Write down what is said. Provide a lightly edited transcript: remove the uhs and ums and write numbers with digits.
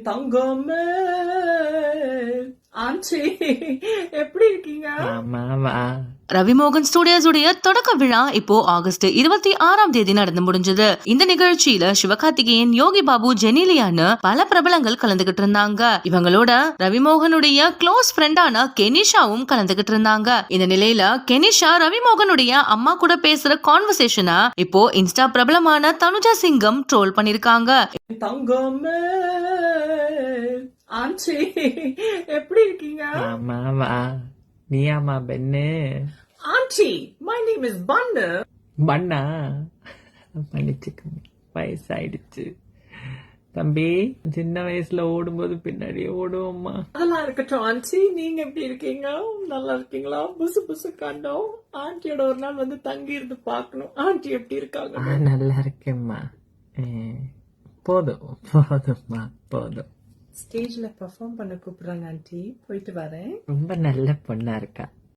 தங்கமே ஆண்டி எப்படி இருக்கீங்க? ஆமாவா ரவிமோகன் ஸ்டுடியோஸ் உடைய தொடக்க விழா இப்போ ஆகஸ்ட் 26 நடந்து முடிஞ்சது. இந்த நிகழ்ச்சியில சிவகார்த்திகேயன், யோகி பாபு, ஜெனிலியான்னு பல பிரபலங்கள் கலந்துகிட்டு இருந்தாங்க. இவங்களோட ரவிமோகனுடைய க்ளோஸ் ஃப்ரெண்டான கெனிஷாவும் கலந்துகிட்டு இருந்தாங்க. இந்த நிலையில கெனிஷா ரவிமோகனுடைய அம்மா கூட பேசுற கான்வர்சேஷனை இப்போ இன்ஸ்டா பிரபலமான தனுஜா சிங்கம் ட்ரோல் பண்ணிருக்காங்க. தங்கமே ஆண்டி எப்படி இருக்கீங்க? ஆமாவா நீயாமா பெண்ணு ஆண்டி மை நேம் இஸ் பன்னு. பண்ணா மன்னிச்சுக்கோங்க, வயசாயிடுச்சு. தம்பி சின்ன வயசுல ஓடும்போது பின்னாடியே ஓடுவோம்மா. அதெல்லாம் இருக்கட்டும் ஆண்டி, நீங்க எப்படி இருக்கீங்க? நல்லா இருக்கீங்களா? புசு புசு கண்டோம். ஆண்டியோட ஒரு நாள் வந்து தங்கி இருந்து பாக்கணும் ஆண்டி எப்படி இருக்காங்க. நல்லா இருக்கேம்மா. போதும் போதும்மா போதும். ஸ்டேஜ்ல பெர்ஃபார்ம் பண்ண கூப்பிடுறாங்க ஆண்டி, போயிட்டு வரேன். ரொம்ப நல்ல பொண்ணா இருக்கா.